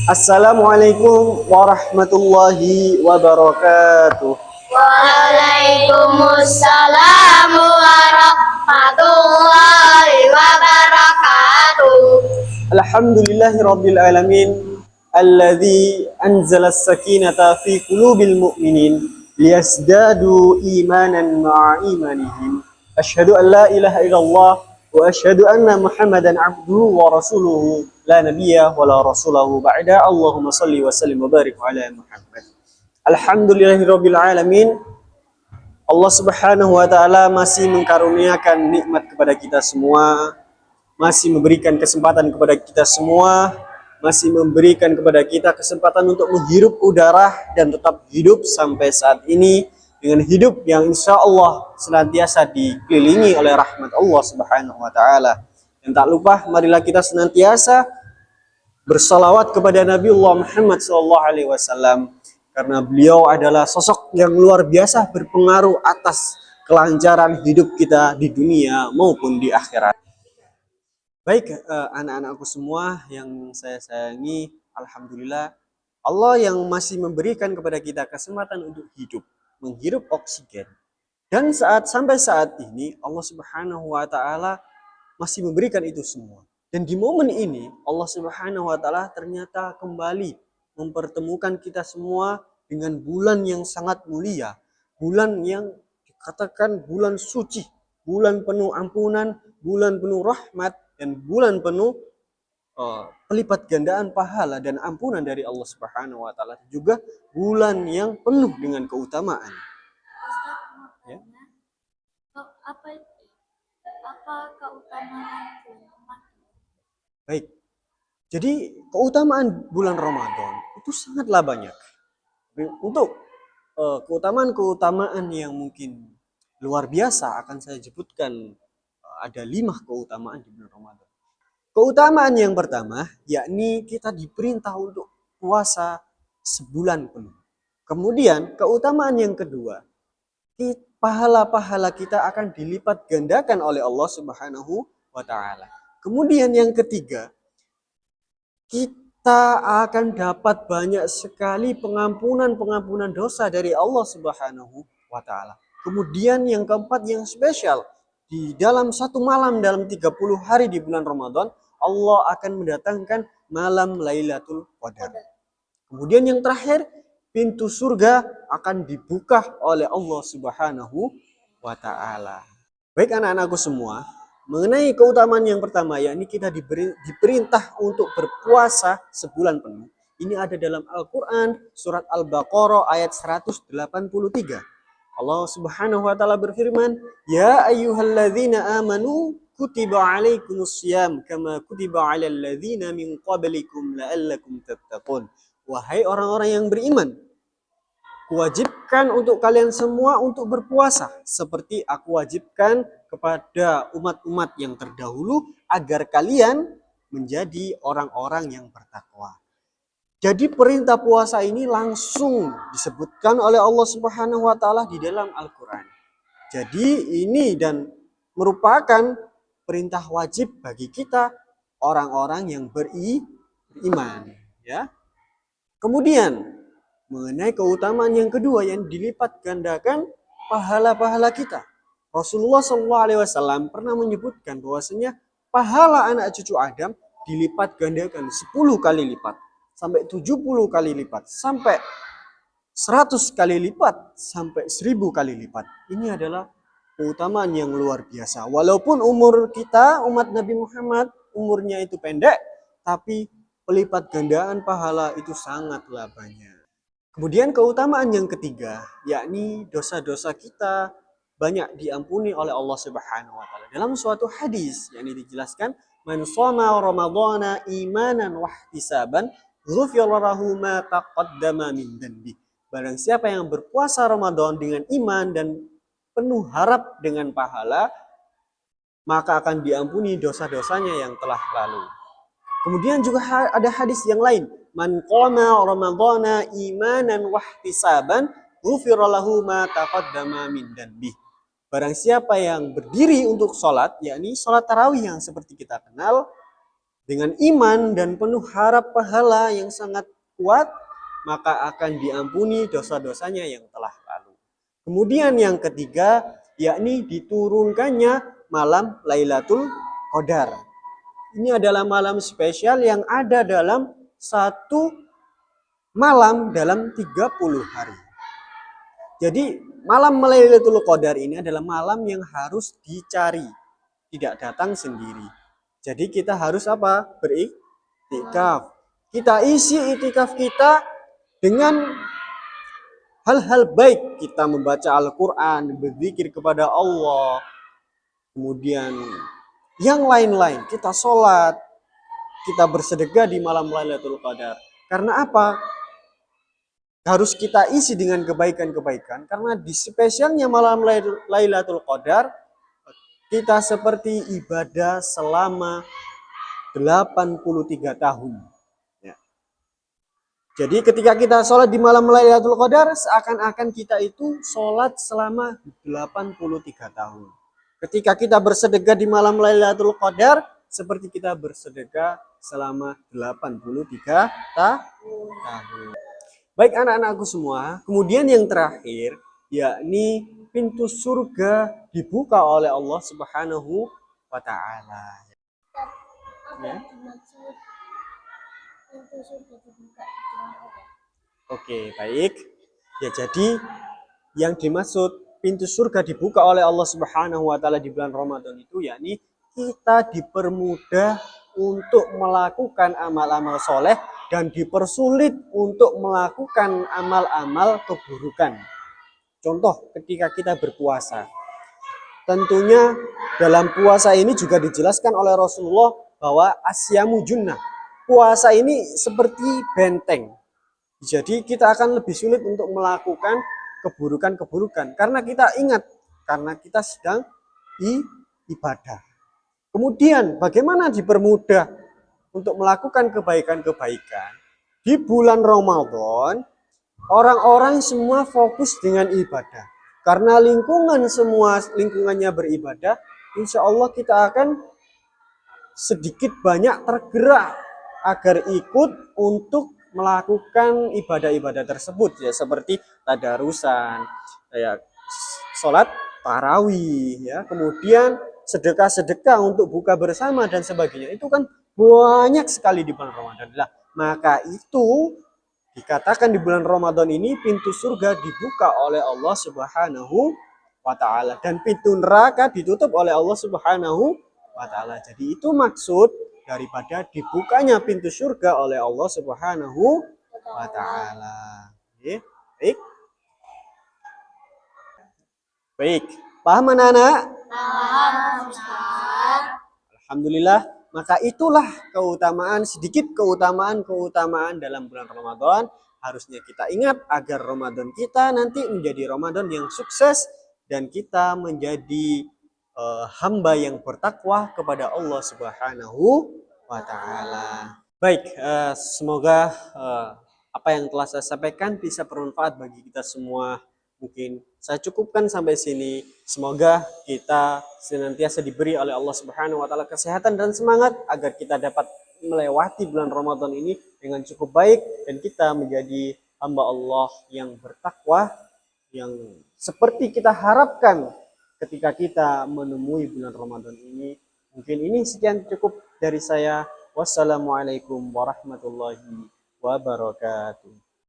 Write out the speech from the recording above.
Assalamualaikum warahmatullahi wabarakatuh. Waalaikumsalam warahmatullahi wabarakatuh. Alhamdulillahirabbil alamin alladzi anzala as-sakinata fi qulubil mu'minin liyazdadu imanan ma'a imanihim. Asyhadu an la ilaha illallah wa asyhadu anna Muhammadan abduhu wa rasuluhu la nabiyya wa la rasulahu ba'da. Allahumma shalli wa sallim wa barik ala Muhammad. Alhamdulillahirabbil alamin. Allah Subhanahu wa taala masih mengkaruniakan nikmat kepada kita semua, masih memberikan kesempatan kepada kita semua, masih memberikan kepada kita kesempatan untuk menghirup udara dan tetap hidup sampai saat ini dengan hidup yang insya Allah senantiasa dikelilingi oleh rahmat Allah Subhanahu wa taala. Dan tak lupa marilah kita senantiasa bersalawat kepada Nabiullah Muhammad SAW karena beliau adalah sosok yang luar biasa berpengaruh atas kelancaran hidup kita di dunia maupun di akhirat. Baik, anak-anakku semua yang saya sayangi, alhamdulillah Allah yang masih memberikan kepada kita kesempatan untuk hidup, menghirup oksigen. Dan sampai saat ini Allah Subhanahu wa taala masih memberikan itu semua. Dan di momen ini Allah Subhanahu wa taala ternyata kembali mempertemukan kita semua dengan bulan yang sangat mulia, bulan yang dikatakan bulan suci, bulan penuh ampunan, bulan penuh rahmat, dan bulan penuh pelipat gandaan pahala dan ampunan dari Allah Subhanahu wa taala, juga bulan yang penuh dengan keutamaan. Ya. Apa keutamaan bulan Ramadan? Baik. Jadi keutamaan bulan Ramadan itu sangatlah banyak. Untuk keutamaan-keutamaan yang mungkin luar biasa akan saya sebutkan, ada 5 keutamaan di bulan Ramadan. Keutamaan yang pertama yakni kita diperintah untuk puasa sebulan penuh. Kemudian keutamaan yang kedua, pahala-pahala kita akan dilipat gandakan oleh Allah Subhanahu wa taala. Kemudian yang ketiga, kita akan dapat banyak sekali pengampunan dosa dari Allah Subhanahu wa taala. Kemudian yang keempat yang spesial, di dalam satu malam dalam 30 hari di bulan Ramadan, Allah akan mendatangkan malam Lailatul Qadar. Kemudian yang terakhir, pintu surga akan dibuka oleh Allah Subhanahu wa taala. Baik anak-anakku semua, mengenai keutamaan yang pertama, yakni kita diperintah untuk berpuasa sebulan penuh. Ini ada dalam Al-Quran, surat Al-Baqarah ayat 183. Allah Subhanahu wa taala berfirman, "Ya ayyuhalladzina amanu kutiba alaikumussyam kama kutiba alal ladzina min qablikum la'allakum tattaqun." Wahai orang-orang yang beriman, kuwajibkan untuk kalian semua untuk berpuasa seperti aku wajibkan kepada umat-umat yang terdahulu agar kalian menjadi orang-orang yang bertakwa. Jadi perintah puasa ini langsung disebutkan oleh Allah Subhanahu wa taala di dalam Al-Qur'an. Jadi ini dan merupakan perintah wajib bagi kita orang-orang yang beriman, ya. Kemudian mengenai keutamaan yang kedua yang dilipat gandakan pahala-pahala kita. Rasulullah SAW pernah menyebutkan bahwasanya pahala anak cucu Adam dilipat gandakan 10 kali lipat, sampai 70 kali lipat, sampai 100 kali lipat, sampai 1000 kali lipat. Ini adalah keutamaan yang luar biasa. Walaupun umur kita, umat Nabi Muhammad, umurnya itu pendek, tapi pelipat gandaan pahala itu sangatlah banyak. Kemudian keutamaan yang ketiga, yakni dosa-dosa kita banyak diampuni oleh Allah Subhanahu wa taala. Dalam suatu hadis yang dijelaskan, "Man shoma ramadhana imanan wa ihtisaban, ghufira lahu ma taqaddama min dhanbi." Barang siapa yang berpuasa Ramadan dengan iman dan penuh harap dengan pahala, maka akan diampuni dosa-dosanya yang telah lalu. Kemudian juga ada hadis yang lain, "Man qama ramadhana imanan wa ihtisaban, ghufira lahu ma taqaddama min dhanbi." Barang siapa yang berdiri untuk sholat, yakni sholat tarawih yang seperti kita kenal, dengan iman dan penuh harap pahala yang sangat kuat, maka akan diampuni dosa-dosanya yang telah lalu. Kemudian yang ketiga, yakni diturunkannya malam Lailatul Qadar. Ini adalah malam spesial yang ada dalam satu malam dalam 30 hari. Jadi malam Lailatul Qadar ini adalah malam yang harus dicari, tidak datang sendiri. Jadi kita harus apa? Beriktikaf. Kita isi iktikaf kita dengan hal-hal baik. Kita membaca Al-Quran, berzikir kepada Allah. Kemudian yang lain-lain. Kita sholat. Kita bersedekah di malam Lailatul Qadar. Karena apa? Harus kita isi dengan kebaikan-kebaikan. Karena di spesialnya malam Lailatul Qadar, kita seperti ibadah selama 83 tahun. Ya. Jadi ketika kita sholat di malam Lailatul Qadar, seakan-akan kita itu sholat selama 83 tahun. Ketika kita bersedekah di malam Lailatul Qadar, seperti kita bersedekah selama 83 tahun. Baik anak-anakku semua, kemudian yang terakhir, yakni pintu surga dibuka oleh Allah Subhanahu wa Ta'ala. Ya. Oke, baik. Ya, jadi yang dimaksud pintu surga dibuka oleh Allah Subhanahu wa Ta'ala di bulan Ramadan itu yakni kita dipermudah untuk melakukan amal-amal soleh dan dipersulit untuk melakukan amal-amal keburukan. Contoh ketika kita berpuasa. Tentunya dalam puasa ini juga dijelaskan oleh Rasulullah bahwa asyamu junnah. Puasa ini seperti benteng. Jadi kita akan lebih sulit untuk melakukan keburukan-keburukan. Karena kita ingat, karena kita sedang ibadah. Kemudian bagaimana dipermudah untuk melakukan kebaikan-kebaikan? Di bulan Ramadan, orang-orang semua fokus dengan ibadah. Karena lingkungannya beribadah, insya Allah kita akan sedikit banyak tergerak agar ikut untuk melakukan ibadah-ibadah tersebut, ya, seperti tadarusan, ya, sholat tarawih, ya, kemudian sedekah-sedekah untuk buka bersama dan sebagainya. Itu kan banyak sekali di bulan Ramadan. Lah, maka itu dikatakan di bulan Ramadan ini pintu surga dibuka oleh Allah Subhanahu wa Ta'ala dan pintu neraka ditutup oleh Allah Subhanahu wa Ta'ala. Jadi itu maksud daripada dibukanya pintu surga oleh Allah Subhanahu wa Ta'ala. Baik. Baik. Paham anak-anak? Paham, Ustaz. Alhamdulillah. Maka itulah sedikit keutamaan dalam bulan Ramadan. Harusnya kita ingat agar Ramadan kita nanti menjadi Ramadan yang sukses dan kita menjadi hamba yang bertakwa kepada Allah Subhanahu wa Ta'ala. Baik, semoga apa yang telah saya sampaikan bisa bermanfaat bagi kita semua. Mungkin saya cukupkan sampai sini. Semoga kita senantiasa diberi oleh Allah Subhanahu wa Ta'ala kesehatan dan semangat agar kita dapat melewati bulan Ramadan ini dengan cukup baik dan kita menjadi hamba Allah yang bertakwa yang seperti kita harapkan ketika kita menemui bulan Ramadan ini. Mungkin ini sekian cukup dari saya. Wassalamualaikum warahmatullahi wabarakatuh.